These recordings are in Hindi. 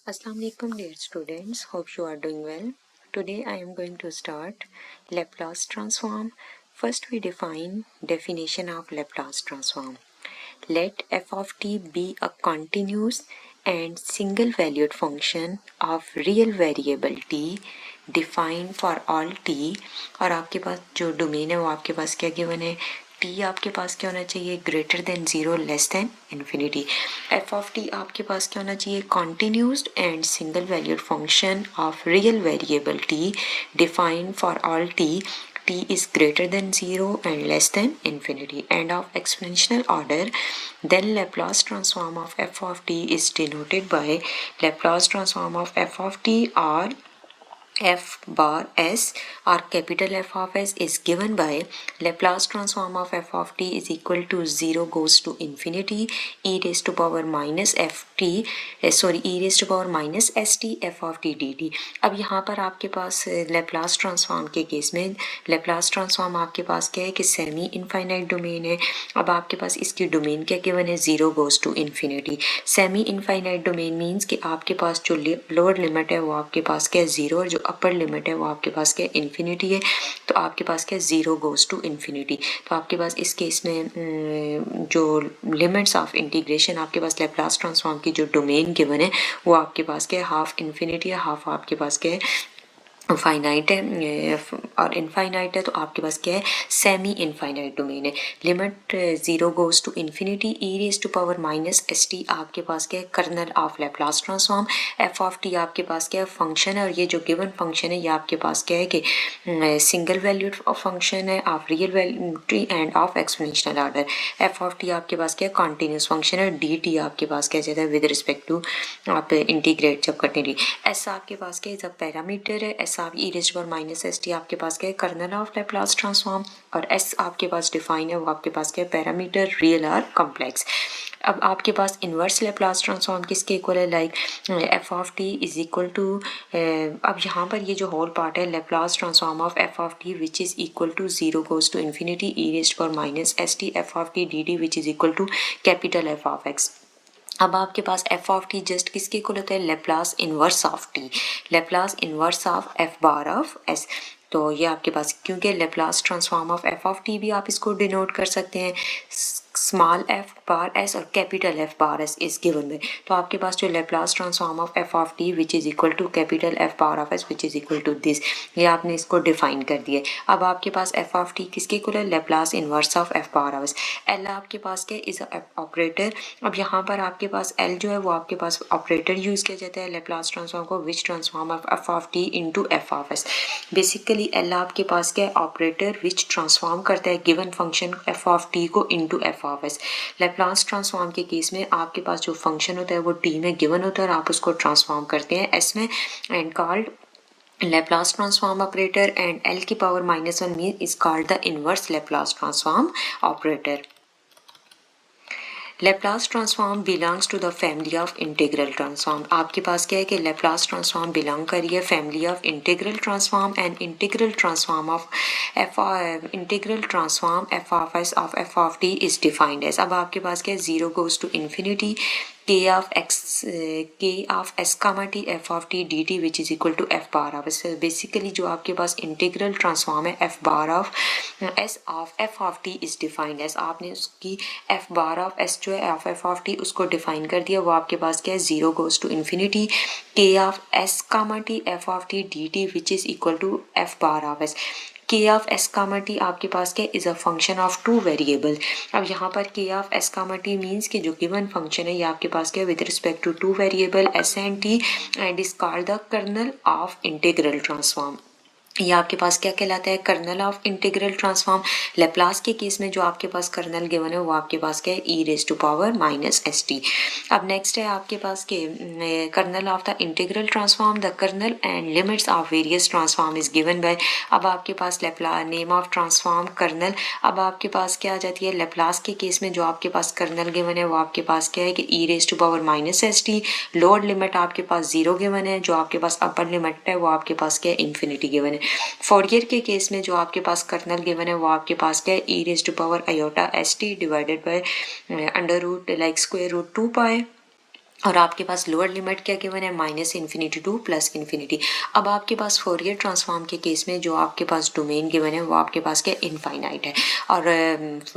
Assalamu alaikum dear students, hope you are doing well. Today I am going to start Laplace transform. First we define definition of Laplace transform. Let f of t be a continuous and single valued function of real variable t defined for all t और आपके पास जो डोमेन है वो आपके पास क्या गिवन है टी आपके पास क्या होना चाहिए greater than zero less than infinity F of T आपके पास क्या होना चाहिए continuous and single valued function of real variable T defined for all T t is greater than 0 and less than infinity and of exponential order, then Laplace transform of f of t is denoted by Laplace transform of f of t or f bar s or capital F of s is given by Laplace transform of f of t is equal to 0 goes to infinity e raised to power minus ft e raised to power minus st f of t dt। अब यहाँ पर आपके पास Laplace transform के केस में Laplace transform आपके पास क्या है कि सेमी इनफाइनाइट डोमेन है। अब आपके पास इसकी डोमेन क्या गिवन है 0 goes to infinity। Semi infinite domain means कि आपके पास जो लोअर लिमिट है वो आपके पास क्या है 0 और जो अपर लिमिट है वो आपके पास क्या इन्फिनिटी है। तो आपके पास क्या 0 गोज टू इन्फिनिटी। तो आपके पास इस केस में जो लिमिट्स ऑफ इंटीग्रेशन आपके पास लैप्लास ट्रांसफॉर्म की जो डोमेन गिवन है वो आपके पास क्या है हाफ इन्फिनिटी है, हाफ आपके पास क्या है फाइनाइट है और इनफाइनाइट है। तो आपके पास क्या है सेमी इनफाइनाइट डोमेन है। Limit 0 goes to infinity E raise to power minus S T आपके पास क्या है kernel of Laplace transform. F of T आपके पास क्या है फंक्शन है और ये जो गिवन फंक्शन है ये आपके पास क्या है कि सिंगल वैल्यूड फंक्शन है of real value end of exponential order. F of T आपके पास क्या है कॉन्टिन्यूस फंक्शन है। डी टी आपके पास क्या जाता है विद रिस्पेक्ट टू आप इंटीग्रेट जब करने ली। एस आपके पास क्या है पैरामीटर है। एस आप ई रेज पर माइनस एस टी आपके पास क्या है कर्नल ऑफ लैप्लास ट्रांसफॉर्म और एस आपके पास डिफाइन है वो आपके पास क्या है पैरामीटर रियल और कॉम्प्लेक्स। अब आपके पास इन्वर्स लैप्लास ट्रांसफॉर्म किसके इक्वल है like F of T is equal to अब यहाँ पर ये जो होल पार्ट है Laplace transform of F of T which is equal to 0 goes to infinity E raise पर minus S T F of T D T which is equal to capital F of X. अब आपके पास एफ ऑफ टी जस्ट किसके इक्वल होता है Laplace inverse of t, Laplace inverse of f bar of s. तो ये आपके पास क्योंकि Laplace transform of F of t भी आप इसको डिनोट कर सकते हैं स्मॉल एफ बार एस और capital F bar s is given में। तो आपके पास जो Laplace transform of F of T which is equal to capital F bar of s which is equal to this, ये आपने इसको डिफाइन कर दिया। अब आपके पास एफ ऑफ टी किसके इक्वल है Laplace inverse of f bar of S. L आपके पास क्या इज ऑपरेटर। अब यहाँ पर आपके पास एल जो है वो आपके पास ऑपरेटर यूज किया जाता है लैप्लास ट्रांसफॉर्म को which transform of F of T into F of S. Basically L आपके पास क्या है ऑपरेटर विच ट्रांसफॉर्म करता है given function F of T को into F of S. Laplace transform के केस में आपके पास जो फंक्शन होता है वो टी में गिवन होता है और आप उसको ट्रांसफॉर्म करते हैं एस में and called Laplace transform operator and L की power -1 mean is called the inverse Laplace transform operator. Laplace transform belongs to the family of integral transform। आपके पास क्या है कि Laplace transform belong करिए family of integral transform and integral transform of integral transform f of s of f of t is defined as। अब आपके पास क्या है 0 goes to infinity k of s comma t f of t dt which is equal to f bar of s। Basically जो आपके पास इंटीग्रल ट्रांसफॉर्म है f bar of s of f of t is defined as। आपने उसकी f bar of s जो है f of t उसको डिफाइन कर दिया वो आपके पास क्या है 0 goes to infinity k of s comma t f of t dt which is equal to f bar of s। k of s comma t आपके पास क्या is a function of two variable. अब यहाँ पर k of s comma t means कि जो गिवन फंक्शन है ये आपके पास क्या with respect to two variable s and t and is called the kernel of integral transform. ये आपके पास क्या कहलाता है kernel of integral transform. Laplace के केस में जो आपके पास कर्नल गिवन है वो आपके पास क्या है E raise to power minus S T. अब नेक्स्ट है आपके पास K kernel of the integral transform the kernel and limits of various transform is given by. अब आपके पास नेम ऑफ ट्रांसफॉर्म कर्नल। अब आपके पास क्या आ जाती है लैप्लास के केस में जो आपके पास कर्नल गिवन है वो आपके पास क्या है कि E raise to power minus S T. Lower limit आपके पास 0 गिवन है, जो आपके पास अपर लिमिट है वो आपके पास क्या है इन्फिनिटी गिवन है। फोरियर के केस में जो आपके पास कर्नल गिवन है वो आपके पास क्या है E raise to power iota S T divided by under root like square root 2 pi और आपके पास लोअर लिमिट क्या गिवन है, -∞ टू +∞। अब आपके पास फोरियर ट्रांसफॉर्म के केस में जो आपके पास डोमेन गिवन है वो आपके पास क्या इनफाइनाइट है, और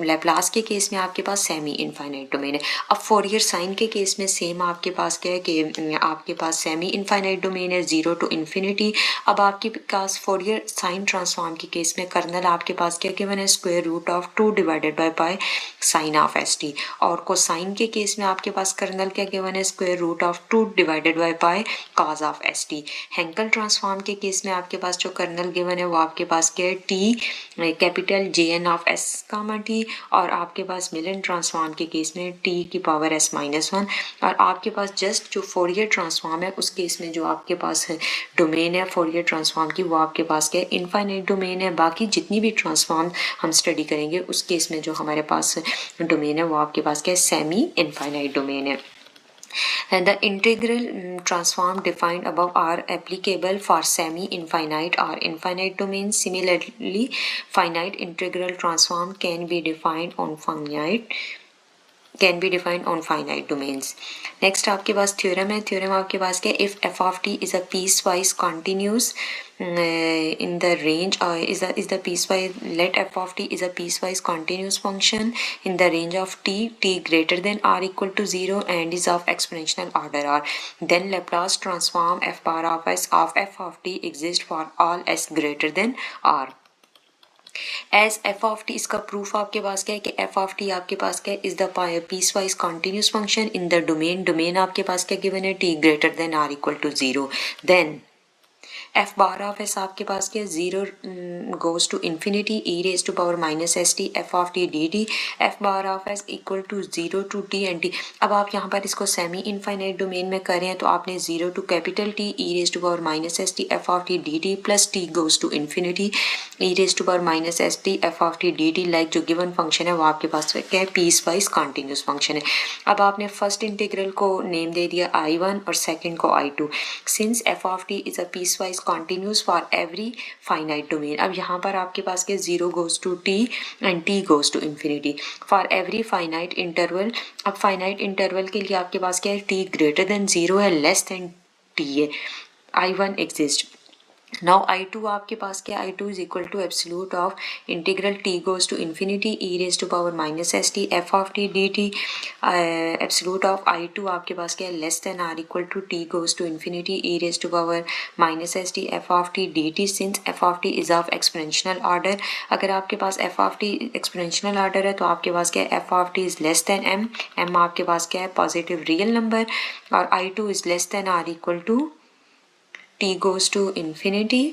लैप्लास के केस में आपके पास सेमी इनफाइनाइट डोमेन है। अब फोरियर साइन के केस में सेम आपके पास क्या है कि आपके पास सेमी इनफाइनाइट डोमेन है 0 टू ∞। अब आपके पास फोरियर साइन ट्रांसफॉर्म के केस में कर्नल आपके पास क्या गिवन है, √2 divided by pi sine of st। और कोसाइन के केस में आपके पास कर्नल क्या गिवन है, √2 divided by pi cos of st। Hankel transform के केस में आपके पास जो कर्नल गिवन है वो आपके पास क्या है, t capital jn of s comma t। और आपके पास मिलन ट्रांसफॉर्म के केस में t की पावर s-1। और आपके पास जस्ट जो फोरियर ट्रांसफॉर्म है उस केस में जो आपके पास है डोमेन है फोरियर ट्रांसफॉर्म की वो आपके पास क्या है, इनफाइनाइट डोमेन है। बाकी जितनी भी ट्रांसफॉर्म हम स्टडी करेंगे उस केस में जो हमारे पास डोमेन है वो आपके पास क्या है, सेमी इनफाइनाइट डोमेन है। And the integral transform defined above are applicable for semi-infinite or infinite domains. Similarly, finite integral transform can be defined on finite domains. Next आपके पास थ्योरम है। थ्योरम आपके पास क्या है, if f of t is a piecewise continuous in the range is the piecewise let f of t is a piecewise continuous function in the range of t greater than or equal to 0 and is of exponential order r, then Laplace transform f bar of s of f of t exists for all s greater than r. As f of t, इसका प्रूफ आपके पास क्या है कि एफ ऑफ टी आपके पास क्या है, is the piece wise continuous function in the domain आपके पास क्या गिवन है, t greater than are equal to 0। Then f bar of s आपके पास क्या 0 goes to infinity E raise to power -st F of T D t f bar of s equal to 0 to t n t. अब आप यहाँ पर इसको सेमी इनफाइनाइट डोमेन में कर रहे हैं तो आपने 0 to capital T e raise to power -st F of T D t plus T goes to infinity E raise to power -st F of T D t, like जो गिवन फंक्शन है वो आपके पास क्या है, पीस वाइज कॉन्टिन्यूस फंक्शन है। अब आपने फर्स्ट इंटीग्रल को नेम दे दिया I1 और सेकंड को I2। Since F of T is a piece wise continuous for every finite domain, अब यहाँ पर आपके पास के 0 goes to t and t goes to infinity for every finite interval. अब फाइनाइट इंटरवल के लिए आपके पास क्या है, टी ग्रेटर देन 0 है, लेस देन टी है, I1 एग्जिस्ट। नाउ I2 आपके पास क्या, I2 is equal to absolute of integral t goes to infinity E raise to power -st F of T D T. Absolute of I2 आपके पास क्या है, less than are equal to t goes to infinity E raise to power -st F of T D T, since F of T is of exponential order. अगर आपके पास F of T exponential order है तो आपके पास क्या है, F of T is less then m आपके पास क्या है, पॉजिटिव रियल नंबर, और I2 is less than are equal to t goes to infinity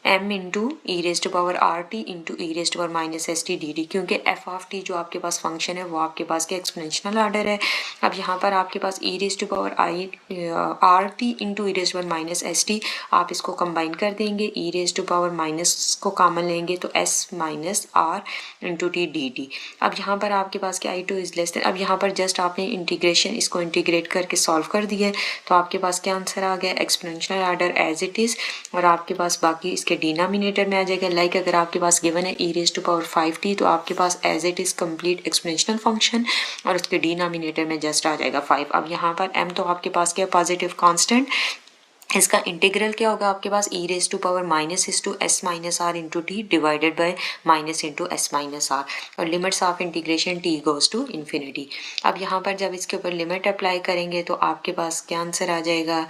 m into E raise to power R T into E raise to power -st D T, क्योंकि एफ ऑफ टी जो आपके पास फंक्शन है वो आपके पास क्या एक्सपोनेंशियल ऑर्डर है। अब यहाँ पर आपके पास E raise to power R T into E raise to power -st, आप इसको कंबाइन कर देंगे, E raise to power minus को कॉमन लेंगे तो s minus R into T D T. अब यहाँ पर आपके पास क्या I2 इज लेस देन, अब यहाँ पर जस्ट आपने इंटीग्रेशन इसको इंटीग्रेट करके सॉल्व कर दिया तो आपके पास क्या आंसर आ गया, exponential order as it is, और आपके पास बाकी के डिनोमिनेटर में आ जाएगा। लाइक अगर आपके पास गिवन है E raise to power 5t तो आपके पास as it is complete exponential function और उसके डिनोमिनेटर में जस्ट आ जाएगा 5। अब यहाँ पर m तो आपके पास क्या पॉजिटिव कांस्टेंट, इसका इंटीग्रल क्या होगा आपके पास, E raise to power -s into T divided by minus into s minus R, और limits of integration t goes to infinity. अब यहाँ पर जब इसके ऊपर लिमिट अप्लाई करेंगे तो आपके पास क्या आंसर आ जाएगा,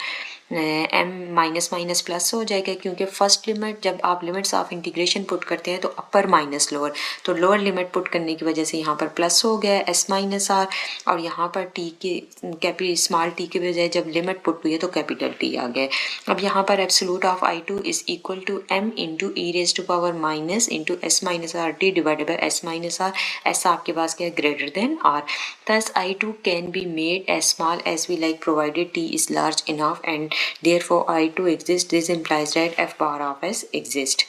m माइनस माइनस प्लस हो जाएगा, क्योंकि फर्स्ट लिमिट जब आप लिमिट्स ऑफ इंटीग्रेशन पुट करते हैं तो अपर माइनस लोअर, तो लोअर लिमिट पुट करने की वजह से यहाँ पर प्लस हो गया s माइनस आर, और यहाँ पर t के स्मॉल t के बजाय जब लिमिट पुट हुई है तो कैपिटल t आ गया। अब यहाँ पर absolute of I2 is equal to m into E raise to power minus into s minus R T divided by s minus R, s आपके पास क्या है, greater than r। Thus I2 can be made as small as we like provided t is large enough and therefore I2 exists. This implies that f bar of s exists.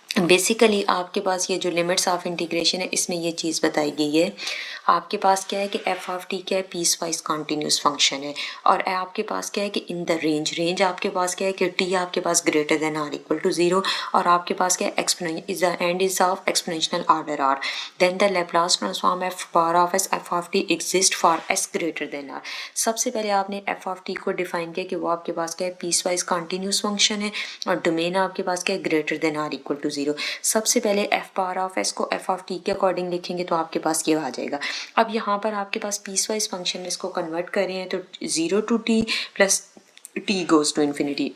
Basically आपके पास ये जो लिमिट्स ऑफ इंटीग्रेशन है इसमें ये चीज़ बताई गई है। आपके पास क्या है कि एफ ऑफ टी क्या है, पीस वाइज कॉन्टीन्यूस फंक्शन है, और आपके पास क्या है कि इन द रेंज आपके पास क्या है कि टी आपके पास greater than are equal to 0, और आपके पास क्या है exponential is the and is of exponential order R, then the Laplace transform F bar of S F of T exist for S greater than R. सबसे पहले आपने एफ ऑफ टी को डिफाइन किया कि वो आपके पास क्या है, पीस वाइज कॉन्टीन्यूस फंक्शन है, और डोमेन आपके पास क्या है, greater than are equal to 0। सबसे पहले एफ बार ऑफ एस को एफ ऑफ टी के अकॉर्डिंग लिखेंगे तो आपके पास ये आ जाएगा। अब यहाँ पर आपके पास पीस वाइज फंक्शन में इसको कन्वर्ट कर रहे हैं तो 0 to T plus T goes to infinity.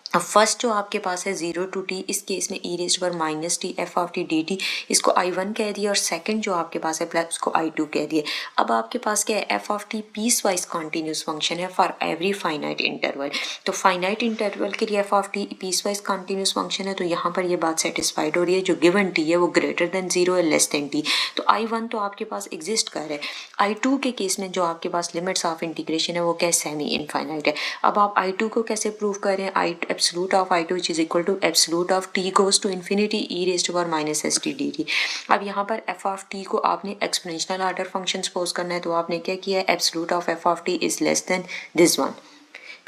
अब फर्स्ट जो आपके पास है 0 टू टी, इस केस में ई रेज़ पर minus T F of T D T, इसको I1 कह दिया, और सेकंड जो आपके पास है प्लस उसको I2 कह दिया। अब आपके पास क्या है, F of T piecewise continuous function है फॉर एवरी फाइनाइट इंटरवल। तो फाइनाइट इंटरवल के लिए F of T piecewise continuous function है, तो यहाँ पर ये बात सेटिस्फाइड हो रही है। जो गिवन टी है वो ग्रेटर देन 0 है, लेस देन टी, तो I1 तो आपके पास एग्जिस्ट कर रहा है। I2 के केस में जो आपके पास लिमिट्स ऑफ इंटीग्रेशन है वो क्या है, सेमी इनफाइनाइट है। अब आप I2 को कैसे प्रूव कर रहे हैं, absolute of I2 which is equal to absolute of t goes to infinity e raised to power minus st dt। अब यहाँ पर f of t को आपने एक्सपोनेंशियल ऑर्डर फंक्शन सपोज करना है, तो आपने क्या किया है, absolute of f of t is less than this one,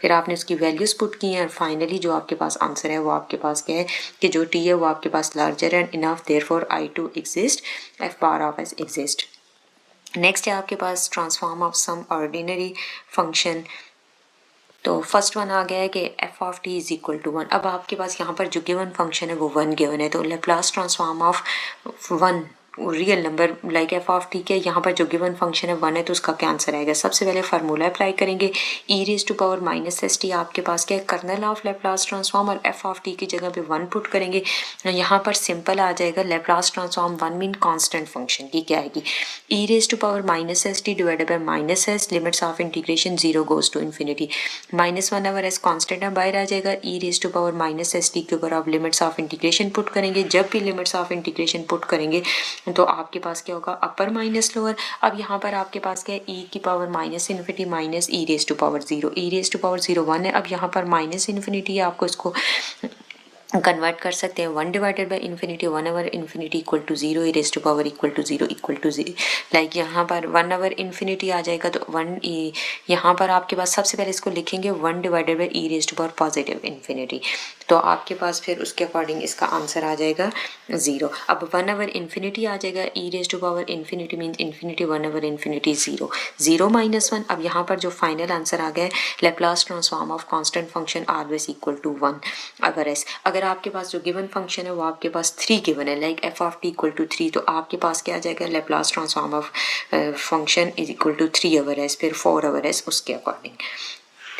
फिर आपने उसकी वैल्यूज पुट की हैं, और फाइनली जो आपके पास आंसर है वो आपके पास क्या है कि जो t है वो आपके पास larger and enough, therefore I2 exist, f bar of s exist. Next है आपके पास transform of some ordinary function. तो फर्स्ट वन आ गया है कि F of T is equal to 1। अब आपके पास यहाँ पर जो गिवन फंक्शन है वो 1 गिवन है, तो Laplace transform of 1 real number like F of T के यहाँ पर जो गिवन फंक्शन है 1 है, तो उसका क्या आंसर आएगा। सबसे पहले फार्मूला अप्लाई करेंगे, E raise to power minus S T आपके पास क्या है, कर्नल ऑफ लैप्लास ट्रांसफॉर्म, और एफ ऑफ टी की जगह पे 1 पुट करेंगे। यहाँ पर सिंपल आ जाएगा, Laplace transform 1 mean constant function की क्या आएगी, E raise to power minus S T divided by minus S, limits of integration 0 goes to infinity, -1 over S constant है बाहर आ जाएगा, E raise to power minus S T के ऊपर आप लिमिट्स ऑफ इंटीग्रेशन पुट करेंगे। जब भी लिमिट्स ऑफ इंटीग्रेशन पुट करेंगे तो आपके पास क्या होगा, अपर माइनस लोअर। अब यहाँ पर आपके पास क्या है, ई की power minus infinity minus E raise to power 0, E raise to power 0 1 है। अब यहाँ पर माइनस इन्फिनिटी है, आपको इसको कन्वर्ट कर सकते हैं 1 divided by infinity, 1 over infinity equal to 0, E raise to power equal to 0 equal to 0, like यहाँ पर 1 ओवर इन्फिनिटी आ जाएगा, तो 1 यहाँ पर आपके पास सबसे पहले इसको लिखेंगे 1 divided by E raise to power positive infinity, तो आपके पास फिर उसके अकॉर्डिंग इसका आंसर आ जाएगा 0। अब 1 ओवर इन्फिनिटी आ जाएगा, E raise to power infinity mean infinity, 1 over infinity 0, 0 minus 1। अब यहाँ पर जो फाइनल आंसर आ गया है, Laplace transform of constant function always equal to 1 अगर एस, अगर आपके पास जो गिवन फंक्शन है वो आपके पास 3 गिवन है, like F of T equal to 3, तो आपके पास क्या आ जाएगा, Laplace transform of function is equal to 3 over S, फिर 4 ओवर एस उसके according.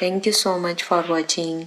Thank you so much for watching.